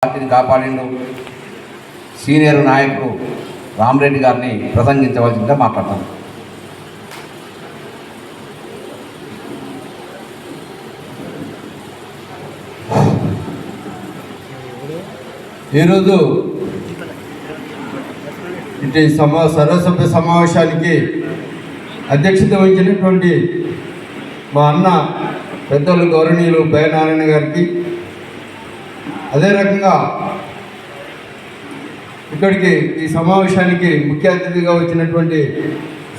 పార్టీని కాపాడిండు సీనియర్ నాయకుడు రామరెడ్డి గారిని ప్రసంగించవలసిందిగా మాట్లాడతాను. ఈరోజు ఇటు సర్వసభ్య సమావేశానికి అధ్యక్షత వహించినటువంటి మా అన్న పెద్దలు గౌరవనీయులు బైనారాయణ గారికి, అదే రకంగా ఇక్కడికి ఈ సమావేశానికి ముఖ్య అతిథిగా వచ్చినటువంటి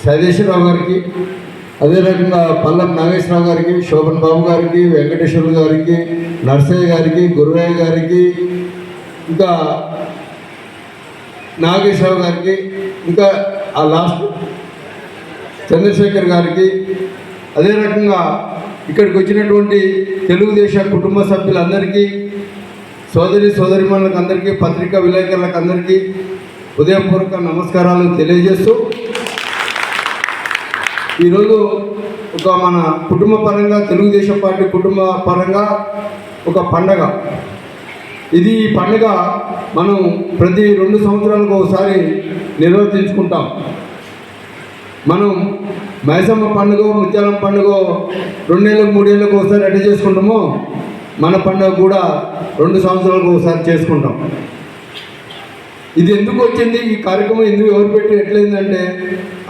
సైదేశ్వరరావు గారికి, అదే రకంగా పల్లం నాగేశ్వరరావు గారికి, శోభన్ బాబు గారికి, వెంకటేశ్వర గారికి, నర్సయ్య గారికి, గురువయ్య గారికి, ఇంకా నాగేశ్వరరావు గారికి, ఇంకా ఆ లాస్ట్ చంద్రశేఖర్ గారికి, అదే రకంగా ఇక్కడికి వచ్చినటువంటి తెలుగుదేశం కుటుంబ సభ్యులందరికీ, సోదరిమణులకు అందరికీ, పత్రికా విలేకరులకు అందరికీ హృదయపూర్వక నమస్కారాలు తెలియజేస్తూ, ఈరోజు ఒక మన కుటుంబ పరంగా తెలుగుదేశం పార్టీ కుటుంబ పరంగా ఒక పండగ. ఈ పండుగ మనం ప్రతి 2 సంవత్సరాలకు ఒకసారి నిర్వర్తించుకుంటాం. మనం మైసమ్మ పండుగ, ముత్యాలం పండుగ 2 ఏళ్ళకు 3 ఏళ్ళకు ఒకసారి అడ్డు చేసుకుంటామో, మన పండుగ కూడా 2 సంవత్సరాలకు ఒకసారి చేసుకుంటాం. ఇది ఎందుకు వచ్చింది, ఈ కార్యక్రమం ఎందుకు ఎవరు పెట్టి ఎట్లయిందంటే,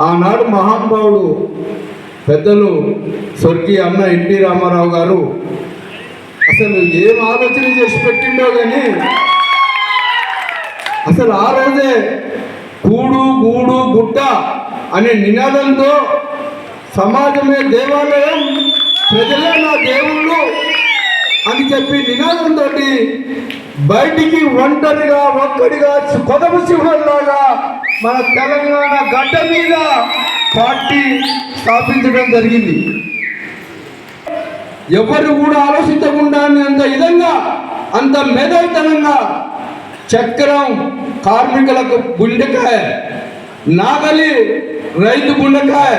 ఆనాడు మహానుభావుడు పెద్దలు స్వర్గీయ అన్న ఎన్టీ రామారావు గారు అసలు ఏం ఆలోచన చేసి పెట్టిండో కానీ, అసలు ఆ రోజే కూడు గూడు గుడ్డ అనే నినాదంతో సమాజమే దేవాలయం, ప్రజలే నా దేవుళ్ళు అని చెప్పి నినాదంతో బయటికి ఒంటరిగా ఒక్కడిగా కొదమ సింహంలాగా మన తెలంగాణ గడ్డ మీద పార్టీ స్థాపించడం జరిగింది. ఎవరు కూడా ఆలోచించకుండా అంత విధంగా, అంత మేధావితనంగా చక్రం కార్మికులకు గుండెకాయ, నాగలి రైతు గుండెకాయ,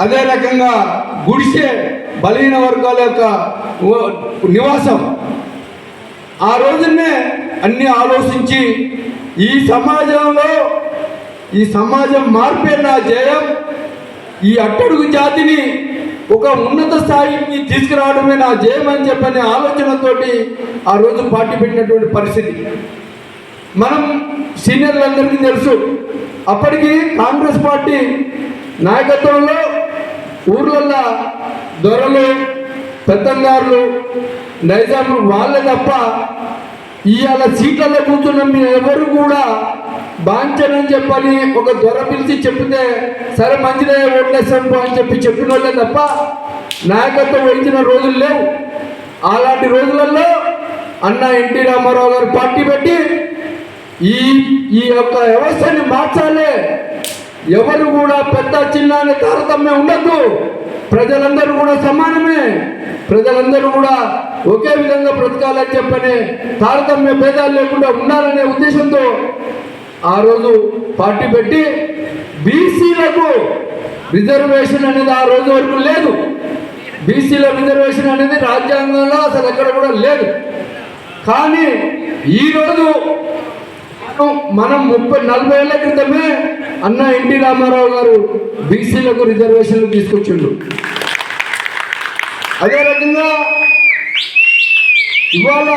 అదే రకంగా గుడిసె బలహీన వర్గాల యొక్క నివాసం. ఆ రోజునే అన్ని ఆలోచించి ఈ సమాజం మార్పే నా జయం, ఈ అట్టడుగు జాతిని ఒక ఉన్నత స్థాయికి తీసుకురావడమే నా జయం అని చెప్పనే ఆలోచనతోటి ఆ రోజు పార్టీ పెట్టినటువంటి పరిస్థితి మనం సీనియర్లందరికీ తెలుసు. అప్పటికి కాంగ్రెస్ పార్టీ నాయకత్వంలో ఊర్లల్లో దొరలు, పెత్తందారులు, నైజాములు వాళ్ళే తప్ప ఇవాళ సీట్లలో కూర్చున్న మీరు ఎవరు కూడా బాంచనని చెప్పని ఒక దొర పిలిచి చెప్తే సరే మంచిదే ఓట్లేస్తాం అని చెప్పిన వాళ్ళే తప్ప నాయకత్వం వహించిన రోజులు లేవు. అలాంటి రోజులలో అన్న ఎన్టీ రామారావు గారు పార్టీ పెట్టి ఈ యొక్క వ్యవస్థని మార్చాలి, ఎవరు కూడా పెద్ద చిన్న అనే తారతమ్యం ఉండద్దు, ప్రజలందరూ కూడా సమానమే, ప్రజలందరూ కూడా ఒకే విధంగా బ్రతకాలని చెప్పని తారతమ్య భేదాలు లేకుండా ఉండాలనే ఉద్దేశంతో ఆ రోజు పార్టీ పెట్టి బీసీలకు రిజర్వేషన్ అనేది ఆ రోజు వరకు లేదు. బీసీల రిజర్వేషన్ అనేది రాజ్యాంగంలో అసలు ఎక్కడ కూడా లేదు. కానీ ఈరోజు మనం 30-40 ఏళ్ల క్రితమే అన్న ఎన్టీ రామారావు గారు బీసీలకు రిజర్వేషన్లు తీసుకొచ్చిండు. అదే రకంగా ఇవాళ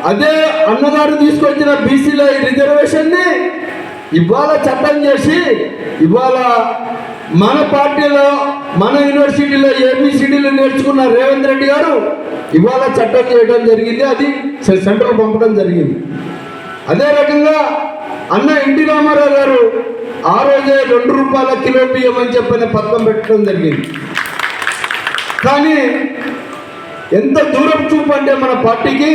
అదే అన్నగారు తీసుకొచ్చిన బీసీల రిజర్వేషన్ని ఇవాళ చట్టం చేసి ఇవాళ మన పార్టీలో మన యూనివర్సిటీలో ఏబిసిడీలు నేర్చుకున్న రేవంత్ రెడ్డి గారు ఇవాళ చట్టం చేయడం జరిగింది, అది సెంట్రల్ పంపడం జరిగింది. అదే రకంగా అన్న ఎన్టీ రామారావు గారు ఆ రోజే 2 రూపాయల కిలో బియ్యం అని చెప్పిన పథకం పెట్టడం జరిగింది. కానీ ఎంత దూరం చూపు అంటే మన పార్టీకి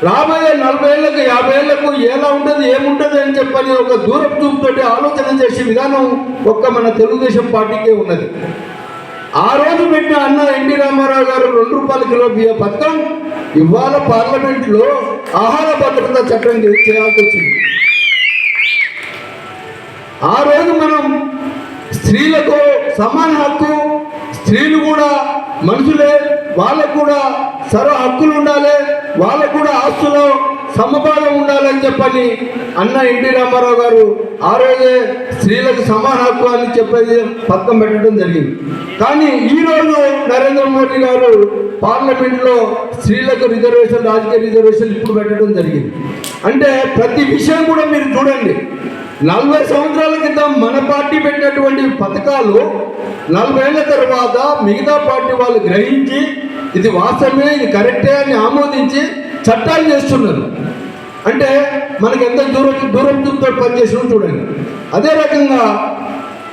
రాబోయే 40 ఏళ్ళకు 50 ఏళ్లకు ఎలా ఉంటుంది ఏముంటుంది అని చెప్పని ఒక దూరం చూపుతోటి ఆలోచన చేసే విధానం ఒక్క మన తెలుగుదేశం పార్టీకే ఉన్నది. ఆ రోజు పెట్టిన అన్న ఎన్టీ రామారావు గారు 2 రూపాయల కిలో బియ్య పథకం ఇవాళ పార్లమెంట్లో ఆహార భద్రత చట్టం చేయాల్సి వచ్చింది. ఆ రోజు మనం స్త్రీలకు సమాన హక్కు, స్త్రీలు కూడా మనుషులే, వాళ్ళకు కూడా సర్వ హక్కులు ఉండాలి, వాళ్ళకు కూడా ఆస్తులో సమపాలం ఉండాలని చెప్పని అన్న ఎన్టీ రామారావు గారు ఆ రోజే స్త్రీలకు సమాన హక్కు అని చెప్పేది పక్కన పెట్టడం జరిగింది. కానీ ఈరోజు నరేంద్ర మోడీ గారు పార్లమెంట్లో స్త్రీలకు రిజర్వేషన్, రాజకీయ రిజర్వేషన్ ఇప్పుడు పెట్టడం జరిగింది. అంటే ప్రతి విషయం కూడా మీరు చూడండి, 40 సంవత్సరాల క్రితం మన పార్టీ పెట్టినటువంటి పథకాలు 40 ఏళ్ల తర్వాత మిగతా పార్టీ వాళ్ళు గ్రహించి ఇది వాస్తవమే, ఇది కరెక్టే అని ఆమోదించి చట్టాలు చేస్తున్నారు. అంటే మనకి ఎంత దూరంతో పనిచేసిన చూడండి. అదే రకంగా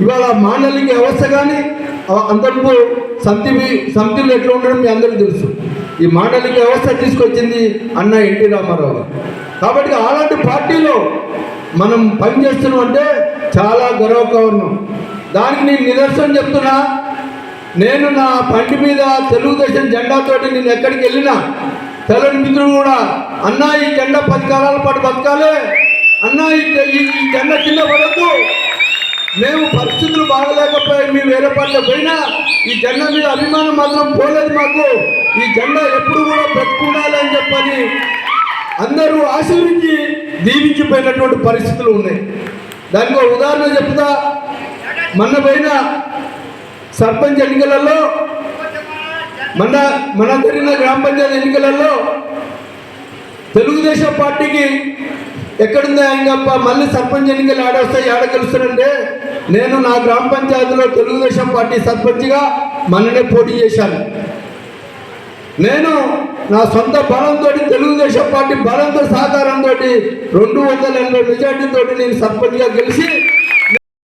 ఇవాళ మాండలిక వ్యవస్థ కానీ అంతకు సమితిలు ఎట్లా ఉండడం మీ అందరికీ తెలుసు. ఈ మాండలిక వ్యవస్థ తీసుకొచ్చింది అన్న ఎన్టీ రామారావు గారు. కాబట్టి అలాంటి పార్టీలో మనం పనిచేస్తున్నాం అంటే చాలా గర్వకారణం. దానికి నేను నిదర్శనం చెప్తున్నా. నేను నా బండి మీద తెలుగుదేశం జెండాతోటి నేను ఎక్కడికి వెళ్ళినా తెలని మిత్రులు కూడా అన్న ఈ జెండా 10 కాలాల పాటు బతకాలి, అన్న ఈ జెండా కింద పడద్దు, మేము పరిస్థితులు బాగలేకపోయి మేము వేరే పార్టీలో పోయినా ఈ జెండా మీద అభిమానం మాత్రం పోలేదు మాకు, ఈ జెండా ఎప్పుడు కూడా బ్రతుకుండాలి అని చెప్పని అందరూ ఆశీర్వించి దీవించిపోయినటువంటి పరిస్థితులు ఉన్నాయి. దానికి ఒక ఉదాహరణ చెప్తా. మొన్న పోయిన సర్పంచ్ ఎన్నికలలో మన జరిగిన గ్రామ పంచాయతీ ఎన్నికలలో తెలుగుదేశం పార్టీకి ఎక్కడుందా ఇంకప్ప మళ్ళీ సర్పంచ్ ఎన్నికలు ఆడొస్తాయి, ఆడ గెలుస్తానంటే నేను నా గ్రామ పంచాయతీలో తెలుగుదేశం పార్టీ సర్పంచ్గా మొన్ననే పోటీ చేశాను. నేను నా సొంత బలంతో తెలుగుదేశం పార్టీ బలంతో సహకారంతో 280 మెజార్టీతో నేను సర్పంచ్గా గెలిచి